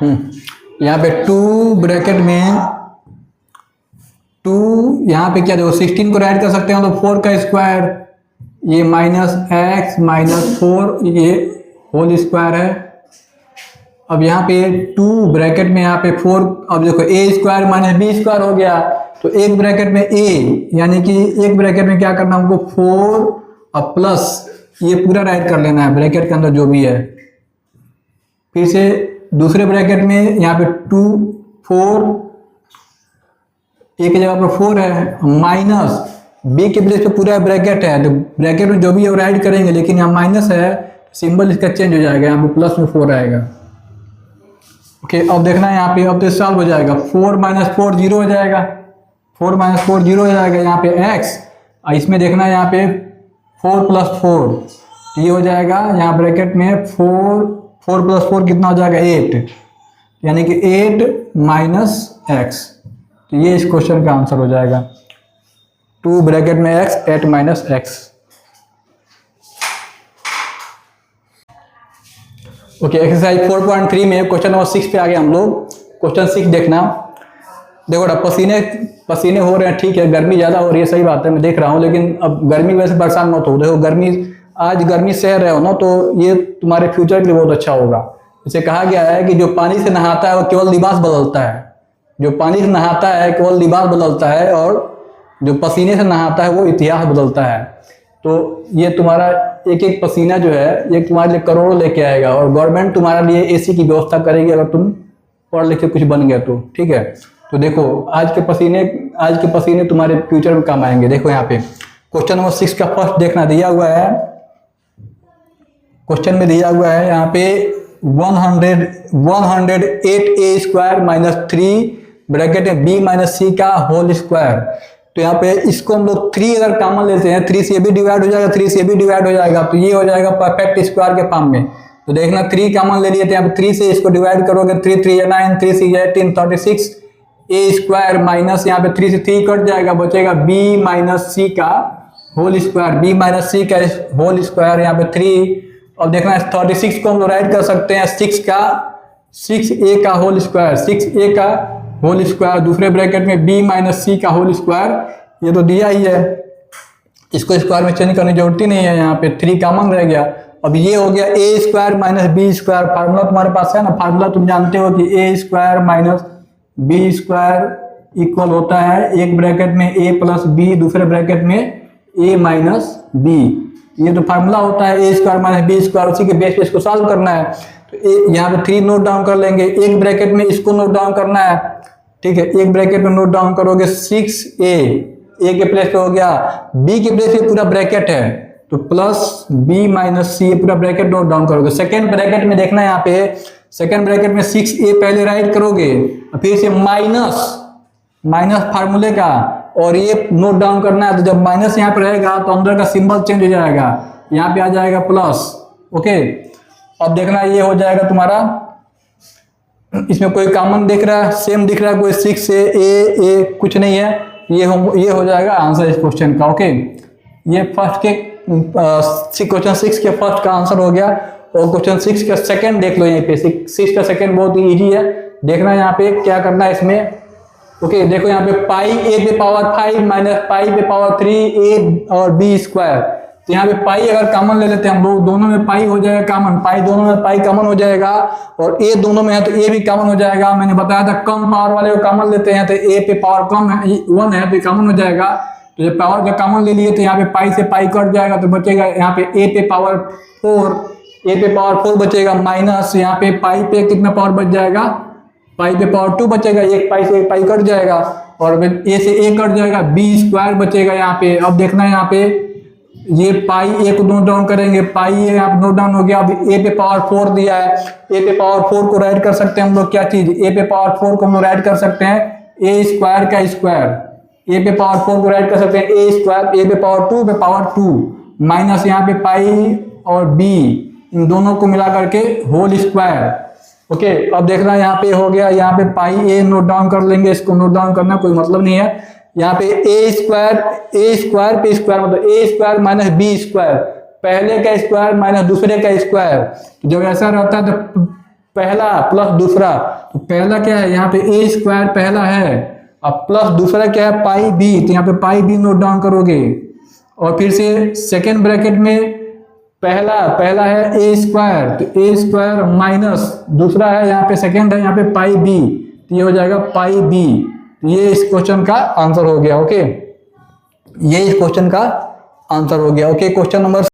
यहाँ पे 2 ब्रैकेट में 2, यहाँ पे क्या देखो 16 को राइट कर सकते हैं तो 4 का स्क्वायर, ये -x -4 ये होल स्क्वायर है। अब यहाँ पे 2 ब्रैकेट में यहाँ पे 4, अब देखो a square minus b square हो गया, तो एक ब्रैकेट में a, यानी कि एक ब्रैकेट में क्या करना हमको 4 और प्लस ये पूरा राइट कर लेना है ब्रैकेट के अंदर जो भी है। फिर से दूसरे ब्रैकेट में यहाँ पे 2 4, एक जगह पर 4 है, माइनस b के प्लेस पे पूरा ब्रैकेट है, तो ब्रैकेट में जो भी है वो राइट करेंगे, लेकिन यहाँ माइनस है सिंबल इसका चेंज हो जाएगा, यहाँ पे प्लस में 4 आएगा। ओके, अब देखना है यहाँ पे, अब तो सॉल्व हो जाएगा, 4 - 4 0 हो जाएगा, 4 - 4 0 हो जाएगा यहाँ पे x, और इसमें देखना है यहाँ पे 4 + 4 ये हो जाएगा, यहाँ ब्रैकेट में 4 + 4 कितना हो जाएगा 8, यानी कि 8 - x, तो ये इस क्वेश्चन का आंसर हो जाएगा। 2 ब्रैकेट में x 8 - x। ओके, एक्सरसाइज 4.3 में क्वेश्चन नंबर 6 पे आ गए हम लोग। क्वेश्चन 6 देखना, देखो ना पसीने हो रहे हैं, ठीक है, गर्मी ज़्यादा हो रही है, सही बात है, मैं देख रहा हूँ, लेकिन अब गर्मी की वजह से परेशान मत हो। देखो आज गर्मी सह रहे हो ना, तो ये तुम्हारे फ्यूचर के लिए बहुत अच्छा होगा। इसे कहा गया है कि जो पानी से नहाता है वो केवल लिबास बदलता है, जो पानी से नहाता है केवल लिबास बदलता है, और जो पसीने से नहाता है वो इतिहास बदलता है। तो ये तुम्हारा एक एक पसीना जो है ये तुम्हारे लिए करोड़ों लेके आएगा, और गवर्नमेंट तुम्हारे लिए एसी की व्यवस्था करेगी अगर तुम पढ़ लिख के कुछ बन गए तो, ठीक है। तो देखो आज के पसीने तुम्हारे फ्यूचर में काम आएंगे। देखो यहाँ पे क्वेश्चन नंबर 6 का फर्स्ट देखना, दिया हुआ है क्वेश्चन में, दिया हुआ है यहाँ पे 108a² - 3 ब्रैकेट में b - c का होल स्क्वायर। तो यहाँ पे इसको हम लोग 3 अगर कॉमन लेते हैं, 3 से भी डिवाइड हो जाएगा, 3 से भी डिवाइड हो जाएगा, तो ये हो जाएगा परफेक्ट स्क्वायर के फॉर्म में। तो देखना 3 कॉमन ले लिए थे, यहाँ पे 3 से इसको डिवाइड करोगे, 3 3 9, 3 6 18 36 a² माइनस यहाँ पे 3 से 3 कट जाएगा, बचेगा b - c का होल स्क्वायर, b - c का होल स्क्वायर यहाँ पे 3। और देखना 36 को हम लोग राइट कर सकते हैं 6a का होल स्क्वायर, 6a का होल स्क्वायर, दूसरे ब्रैकेट में b - c का होल स्क्वायर, ये तो दिया ही है, इसको स्क्वायर में चेंज करने की जरूरत ही नहीं है, यहाँ पे 3 कॉमन रह गया। अब ये हो गया a² - b², फार्मूला तुम्हारे पास है ना, फार्मूला तुम जानते हो कि a² - b² इक्वल होता है एक ब्रैकेट में a + b, दूसरे ब्रैकेट में a - b, ये तो फार्मूला होता है a² - b², उसी के बेस पे इसको सॉल्व करना है। तो यहाँ पे 3 नोट डाउन कर लेंगे, एक ब्रैकेट में इसको नोट डाउन करना है, ठीक है, एक ब्रैकेट में नोट डाउन करोगे 6a, a के प्लेस पे हो गया, b के प्लेस पे पूरा ब्रैकेट है तो प्लस b - c पूरा ब्रैकेट नोट डाउन करोगे। सेकेंड ब्रैकेट में देखना है, यहाँ पे सेकेंड ब्रैकेट में 6a पहले राइट करोगे, फिर से माइनस फार्मूले का, और ये नोट डाउन करना है। तो जब माइनस यहाँ पे रहेगा तो अंदर का सिंबल चेंज हो जाएगा, यहाँ पे आ जाएगा प्लस। ओके, अब देखना ये हो जाएगा तुम्हारा, इसमें कोई कॉमन दिख रहा है, सेम दिख रहा है, कोई 6 से a कुछ नहीं है, ये हो जाएगा आंसर इस क्वेश्चन का। ओके, ये फर्स्ट के क्वेश्चन 6 के फर्स्ट का आंसर हो गया। और क्वेश्चन 6 का सेकंड देख लो, यहीं पे 6 का सेकंड बहुत ही इजी है। देखना यहाँ पे क्या करना है इसमें। ओके, देखो यहाँ पे π - π/3 a और b², तो यहाँ पे पाई अगर कॉमन ले लेते हैं हम लोग, दोनों में पाई हो जाएगा कॉमन, पाई दोनों में पाई कॉमन हो जाएगा, और ए दोनों में है तो ए भी कॉमन हो जाएगा। मैंने बताया था कम पावर वाले को कॉमन लेते हैं, तो ए पे पावर कम है 1 है तो कॉमन हो जाएगा। तो जब पावर का कॉमन ले लिए तो यहाँ पे पाई से पाई कट जाएगा, तो बचेगा यहाँ पे ए पे पावर 4 बचेगा, माइनस यहाँ पे पाई पे कितना पावर बच जाएगा, पाई पे पावर 2 बचेगा, एक पाई से एक पाई कट जाएगा, और ए से ए कट जाएगा, b² बचेगा यहाँ पे। अब देखना है यहाँ पे ये पाई ए को नोट डाउन करेंगे, पाई ए यहाँ पे नोट डाउन हो गया। अब ए पे पावर 4 दिया है, ए पे पावर 4 को राइट कर सकते हैं हम लोग, क्या चीज, ए पे पावर 4 को हम लोग राइट कर सकते हैं a² का स्क्वायर, ए पे पावर 4 को राइट कर सकते हैं a², ए पे पावर 2 पे पावर 2, माइनस यहाँ पे पाई और b, इन दोनों को मिला करके होल स्क्वायर। ओके, अब देखना यहाँ पे हो गया, यहाँ पे पाई ए नोट डाउन कर लेंगे, इसको नोट डाउन करना कोई मतलब नहीं है। यहाँ पे a² पे स्क्वायर मतलब a² - b², पहले का स्क्वायर माइनस दूसरे का स्क्वायर। जब ऐसा रहता है तो पहला प्लस दूसरा, तो पहला क्या है यहाँ पे ए स्क्वायर पहला है, अब प्लस दूसरा क्या है पाई बी, तो यहाँ पे पाई बी नोट डाउन करोगे। और फिर से सेकेंड ब्रैकेट में पहला है ए स्क्वायर, तो ए स्क्वायर माइनस दूसरा है यहाँ पे सेकेंड है यहाँ पे पाई बी, तो ये हो जाएगा पाई बी। ये इस क्वेश्चन का आंसर हो गया। ओके, ये इस क्वेश्चन का आंसर हो गया। Okay, question number